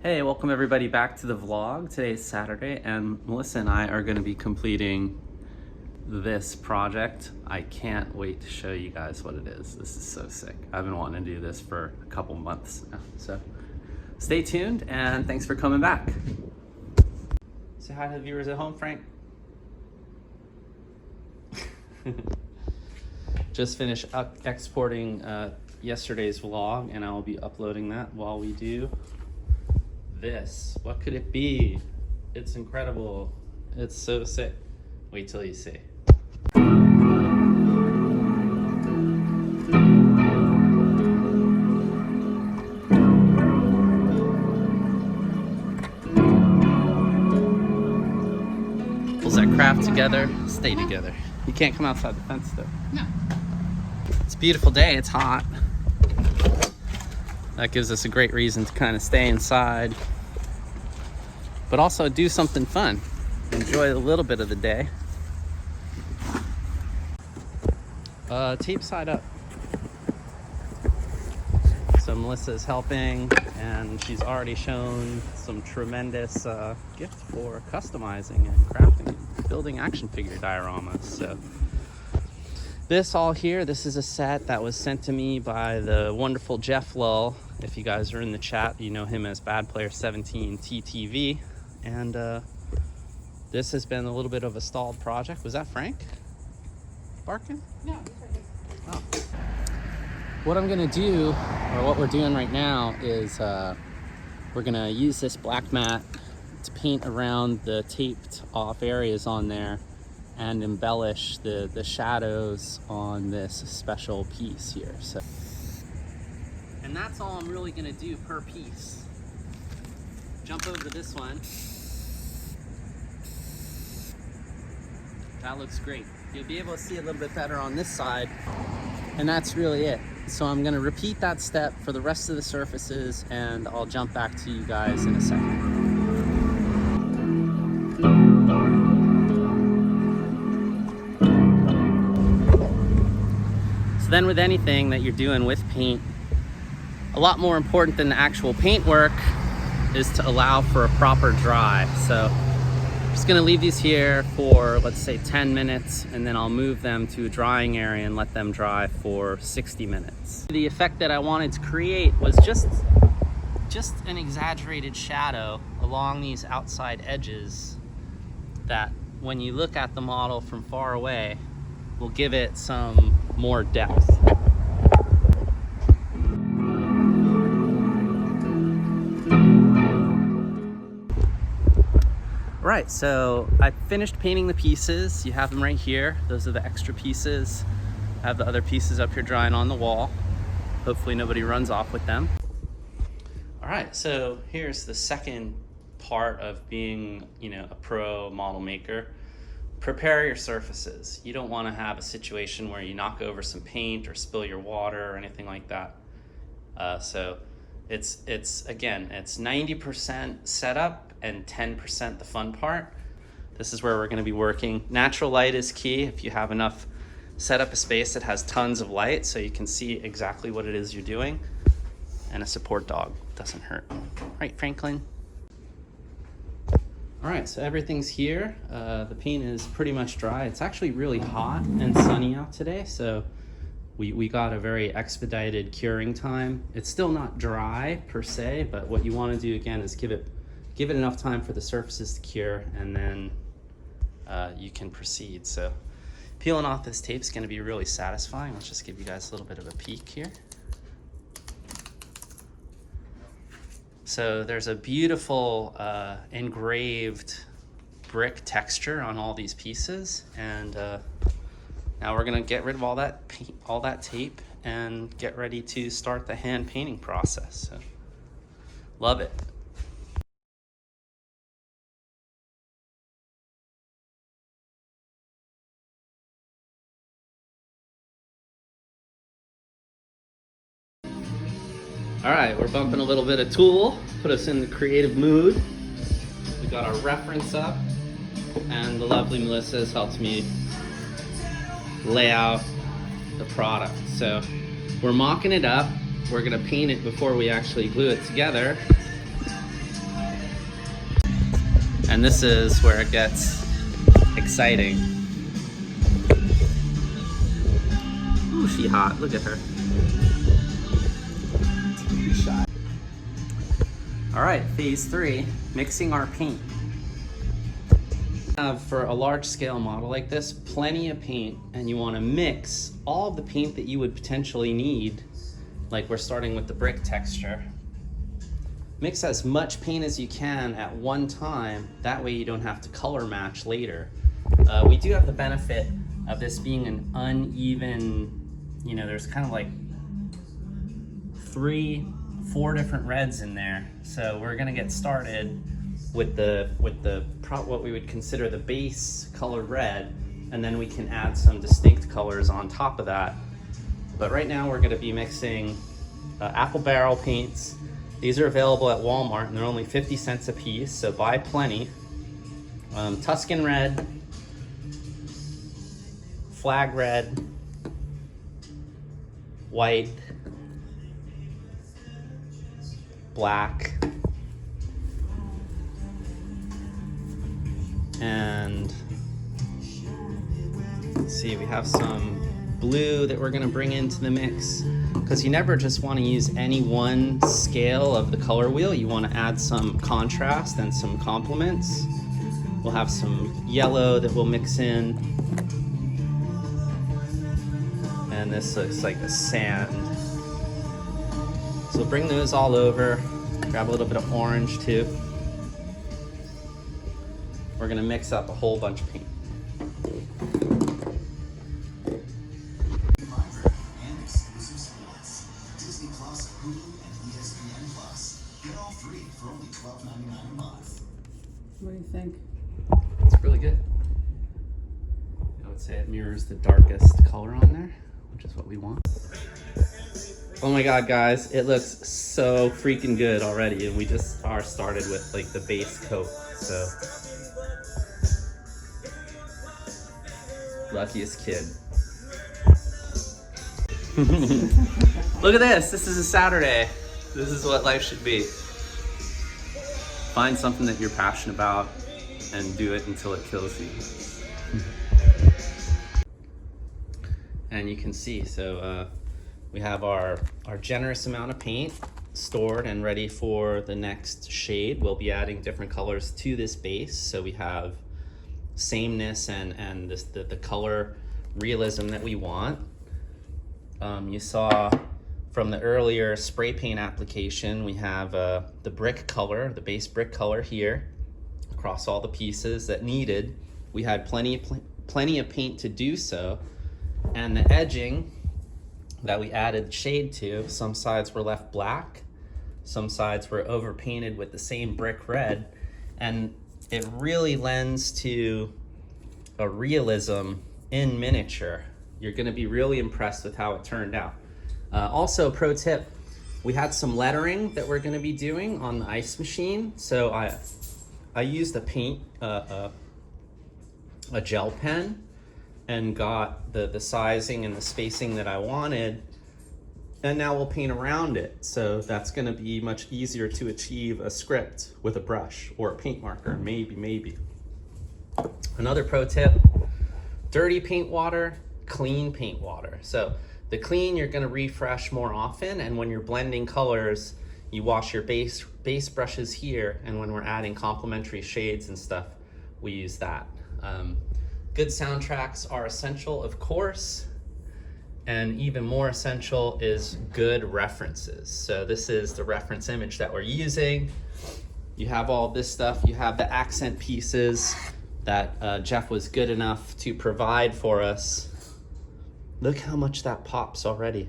Hey, welcome everybody back to the vlog. Today is Saturday and Melissa and I are going to be completing this project. I can't wait to show you guys what it is. This is so sick. I've been wanting to do this for a couple months now. So stay tuned and thanks for coming back. Say hi to the viewers at home, Frank. Just finished exporting yesterday's vlog and I'll be uploading that while we do this. What could it be? It's incredible. It's so sick. Wait till you see. Pulls that craft together, stay together. You can't come outside the fence though. No. It's a beautiful day, it's hot. That gives us a great reason to kind of stay inside, but also do something fun. Enjoy a little bit of the day. Tape side up. So Melissa is helping and she's already shown some tremendous gift for customizing and crafting and building action figure dioramas. So this all here, this is a set that was sent to me by the wonderful Jeff Lull. If you guys are in the chat, you know him as Bad Player 17 TTV. And this has been a little bit of a stalled project. Was that Frank barking? No, it's right here. Oh. What I'm gonna do, or what we're doing right now, is we're gonna use this black mat to paint around the taped off areas on there and embellish the shadows on this special piece here. So, and that's all I'm really gonna do per piece. Jump over to this one. That looks great. You'll be able to see a little bit better on this side, and that's really it. So I'm gonna repeat that step for the rest of the surfaces, and I'll jump back to you guys in a second. Then with anything that you're doing with paint, a lot more important than the actual paint work is to allow for a proper dry. So I'm just gonna leave these here for, let's say 10 minutes, and then I'll move them to a drying area and let them dry for 60 minutes. The effect that I wanted to create was just an exaggerated shadow along these outside edges that when you look at the model from far away will give it some more depth. Right, so I finished painting the pieces. You have them right here. Those are the extra pieces. I have the other pieces up here drying on the wall. Hopefully nobody runs off with them. All right, so here's the second part of being, a pro model maker. Prepare your surfaces. You don't want to have a situation where you knock over some paint or spill your water or anything like that. So it's 90% setup and 10% the fun part. This is where we're going to be working. Natural light is key. If you have enough, set up a space that has tons of light so you can see exactly what it is you're doing. And a support dog doesn't hurt. Right, Franklin? All right, so everything's here. The paint is pretty much dry. It's actually really hot and sunny out today, so we got a very expedited curing time. It's still not dry per se, but what you want to do again is give it enough time for the surfaces to cure, and then you can proceed. So peeling off this tape is going to be really satisfying. Let's just give you guys a little bit of a peek here. So there's a beautiful engraved brick texture on all these pieces, and now we're gonna get rid of all that paint, all that tape, and get ready to start the hand painting process. So, love it. All right, we're bumping a little bit of Tool, put us in the creative mood. We got our reference up, and the lovely Melissa has helped me lay out the product. So we're mocking it up. We're gonna paint it before we actually glue it together. And this is where it gets exciting. Ooh, she hot, look at her. All right, phase 3, mixing our paint. For a large scale model like this, plenty of paint, and you want to mix all of the paint that you would potentially need. Like we're starting with the brick texture. Mix as much paint as you can at one time, that way you don't have to color match later. We do have the benefit of this being an uneven, you know, there's kind of like 3-4 different reds in there. So we're gonna get started with what we would consider the base colored red, and then we can add some distinct colors on top of that. But right now we're gonna be mixing apple barrel paints. These are available at Walmart and they're only 50 cents a piece, so buy plenty. Tuscan red, flag red, white, black, and let's see, we have some blue that we're gonna bring into the mix, because you never just want to use any one scale of the color wheel. You want to add some contrast and some complements. We'll have some yellow that we'll mix in, and this looks like a sand. So we'll bring those all over, grab a little bit of orange too. We're gonna mix up a whole bunch of paint. What do you think? It's really good. I would say it mirrors the darkest color on there, which is what we want. Oh my God, guys, it looks so freaking good already, and we just are started with like the base coat, so. Luckiest kid. Look at this, this is a Saturday. This is what life should be. Find something that you're passionate about and do it until it kills you. And you can see, so we have our generous amount of paint stored and ready for the next shade. We'll be adding different colors to this base, so we have sameness and the color realism that we want. You saw from the earlier spray paint application, we have the brick color, the base brick color here across all the pieces that needed. We had plenty of paint to do so, and the edging that we added shade to, some sides were left black, some sides were overpainted with the same brick red, and it really lends to a realism in miniature. You're gonna be really impressed with how it turned out. Also, pro tip, we had some lettering that we're gonna be doing on the ice machine. So I used a gel pen and got the sizing and the spacing that I wanted, and now we'll paint around it. So that's gonna be much easier to achieve a script with a brush or a paint marker, maybe. Another pro tip, dirty paint water, clean paint water. So the clean you're gonna refresh more often, and when you're blending colors, you wash your base brushes here, and when we're adding complementary shades and stuff, we use that. Good soundtracks are essential, of course, and even more essential is good references. So this is the reference image that we're using. You have all this stuff, you have the accent pieces that Jeff was good enough to provide for us. Look how much that pops already.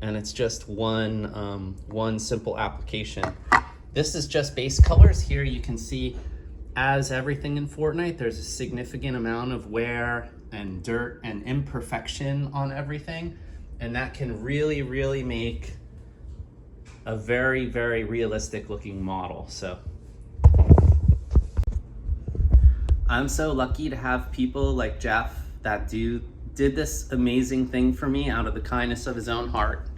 And it's just one simple application. This is just base colors. Here you can see, as everything in Fortnite, there's a significant amount of wear and dirt and imperfection on everything. And that can really make a very realistic looking model. So I'm so lucky to have people like Jeff that did this amazing thing for me out of the kindness of his own heart,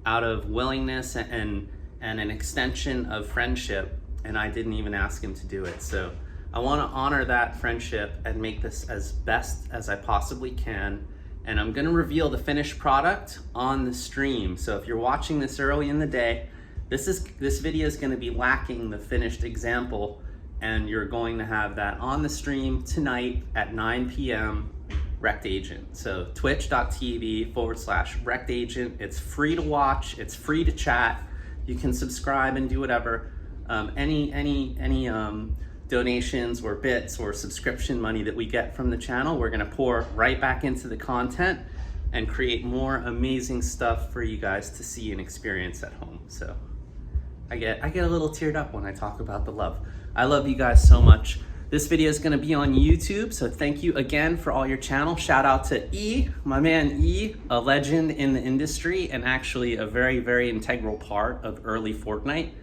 out of willingness and an extension of friendship. and I didn't even ask him to do it. So I want to honor that friendship and make this as best as I possibly can. And I'm going to reveal the finished product on the stream. So if you're watching this early in the day, this video is going to be lacking the finished example, and you're going to have that on the stream tonight at 9 p.m. Rekt Agent. So twitch.tv/Rekt Agent. It's free to watch. It's free to chat. You can subscribe and do whatever. Any donations or bits or subscription money that we get from the channel, we're gonna pour right back into the content and create more amazing stuff for you guys to see and experience at home. So I get a little teared up when I talk about the love. I love you guys so much. This video is gonna be on YouTube, so thank you again for all your channel. Shout out to E, my man E, a legend in the industry and actually a very, very integral part of early Fortnite.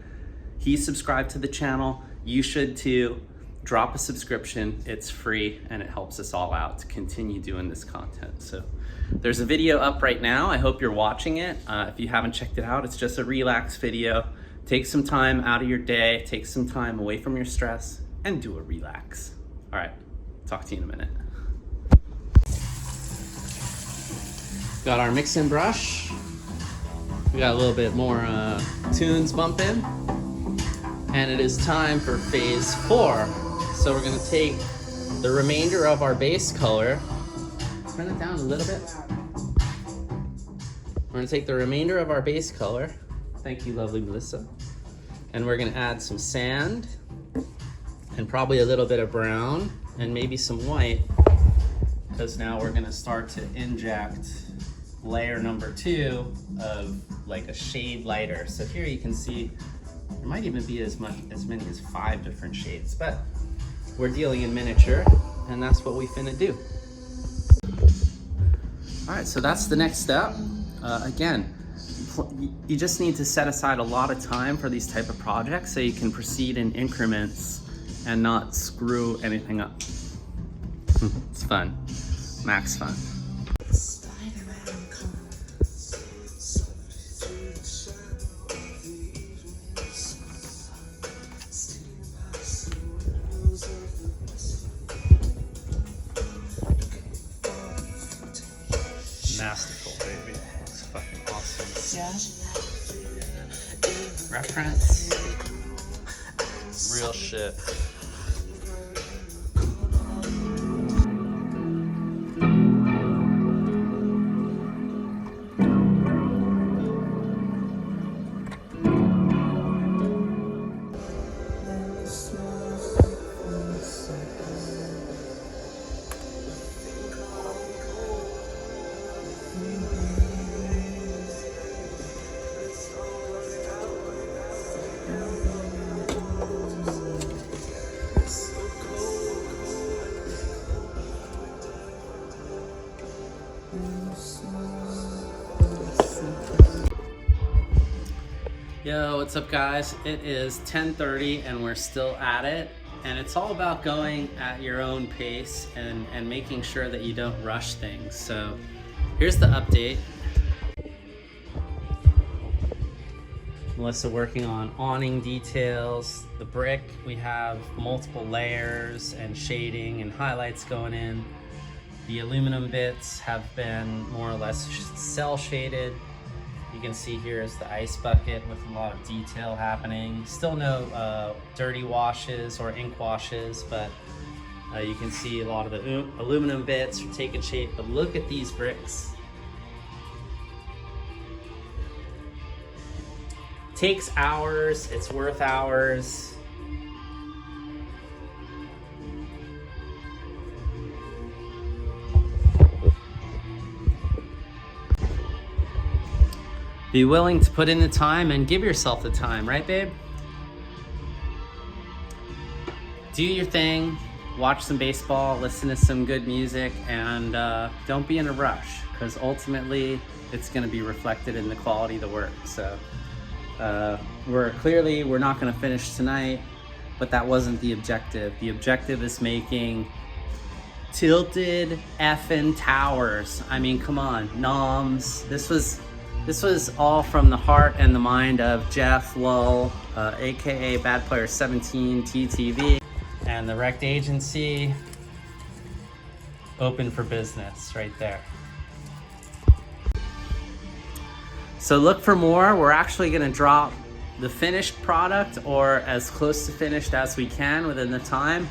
He subscribed to the channel. You should too. Drop a subscription, it's free, and it helps us all out to continue doing this content. So there's a video up right now. I hope you're watching it. If you haven't checked it out, it's just a relax video. Take some time out of your day, take some time away from your stress, and do a relax. All right, talk to you in a minute. Got our mixing brush. We got a little bit more tunes bumping. And it is time for phase 4. So we're gonna take the remainder of our base color, turn it down a little bit. We're gonna take the remainder of our base color, thank you lovely Melissa, and we're gonna add some sand and probably a little bit of brown and maybe some white, because now we're gonna start to inject layer number 2 of like a shade lighter. So here you can see there might even be as many as 5 different shades, but we're dealing in miniature, and that's what we finna do. All right, so that's the next step. Again, you just need to set aside a lot of time for these type of projects so you can proceed in increments and not screw anything up. It's fun, max fun. Masterful, baby. It's fucking awesome. Yeah. Reference. Real shit. Yo, what's up guys? It is 10:30 and we're still at it. And it's all about going at your own pace and making sure that you don't rush things. So here's the update. Melissa working on awning details. The brick, we have multiple layers and shading and highlights going in. The aluminum bits have been more or less cell shaded. You can see here is the ice bucket with a lot of detail happening. Still no dirty washes or ink washes, but you can see a lot of the aluminum bits are taking shape. But look at these bricks. Takes hours, it's worth hours. Be willing to put in the time and give yourself the time, right, babe? Do your thing, watch some baseball, listen to some good music, and don't be in a rush, because ultimately it's going to be reflected in the quality of the work. So we're not going to finish tonight, but that wasn't the objective. The objective is making tilted effing towers. I mean, come on, noms. This was This was all from the heart and the mind of Jeff Lull, aka Bad Player 17 TTV, and the Rekt agency open for business right there. So look for more. We're actually going to drop the finished product, or as close to finished as we can within the time,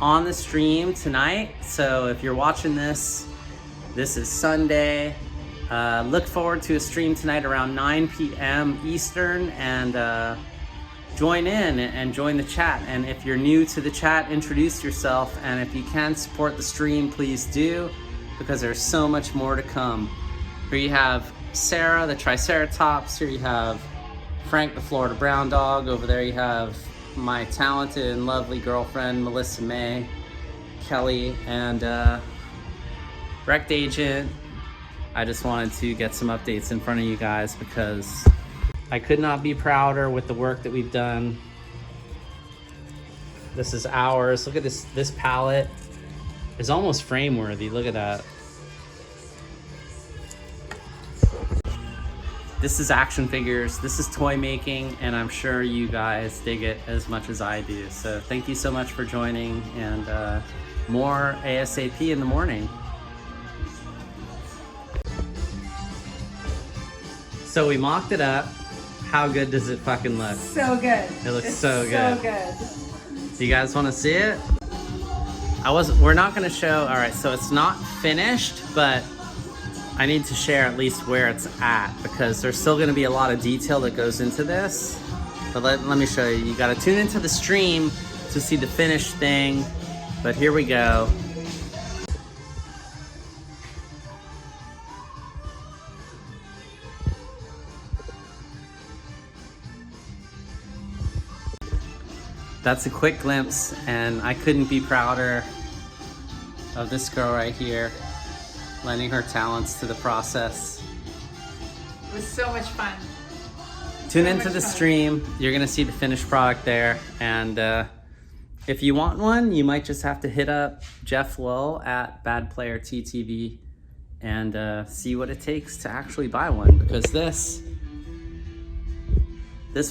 on the stream tonight. So if you're watching this is Sunday. Look forward to a stream tonight around 9 p.m. Eastern, and join in and join the chat. And if you're new to the chat, introduce yourself. And if you can support the stream, please do, because there's so much more to come. Here you have Sarah, the Triceratops. Here you have Frank, the Florida Brown Dog. Over there you have my talented and lovely girlfriend, Melissa May, Kelly, and Rekt Agent. I just wanted to get some updates in front of you guys because I could not be prouder with the work that we've done. This is ours. Look at this palette is almost frame worthy. Look at that. This is action figures, this is toy making, and I'm sure you guys dig it as much as I do. So thank you so much for joining, and more ASAP in the morning. So we mocked it up. How good does it fucking look? So good. It looks so good. So good. Do you guys want to see it? We're not gonna show, all right, so it's not finished, but I need to share at least where it's at, because there's still gonna be a lot of detail that goes into this. But let me show you. You gotta tune into the stream to see the finished thing, but here we go. That's a quick glimpse, and I couldn't be prouder of this girl right here, lending her talents to the process. It was so much fun. Tune into the stream. You're gonna see the finished product there, and if you want one, you might just have to hit up Jeff Lull at Bad Player TTV and see what it takes to actually buy one, because this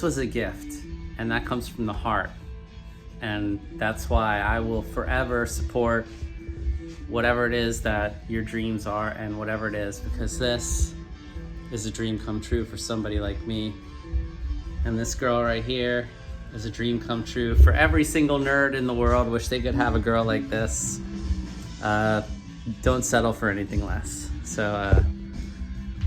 was a gift, and that comes from the heart. And that's why I will forever support whatever it is that your dreams are, and whatever it is, because this is a dream come true for somebody like me. And this girl right here is a dream come true for every single nerd in the world. Wish they could have a girl like this. Don't settle for anything less. So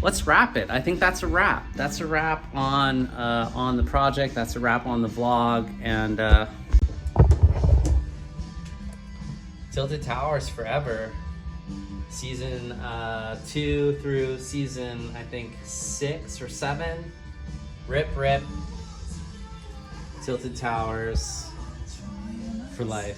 let's wrap it. I think that's a wrap. That's a wrap on the project. That's a wrap on the vlog. And Tilted Towers forever. Season 2 through season, I think, 6 or 7. Rip. Tilted Towers for life.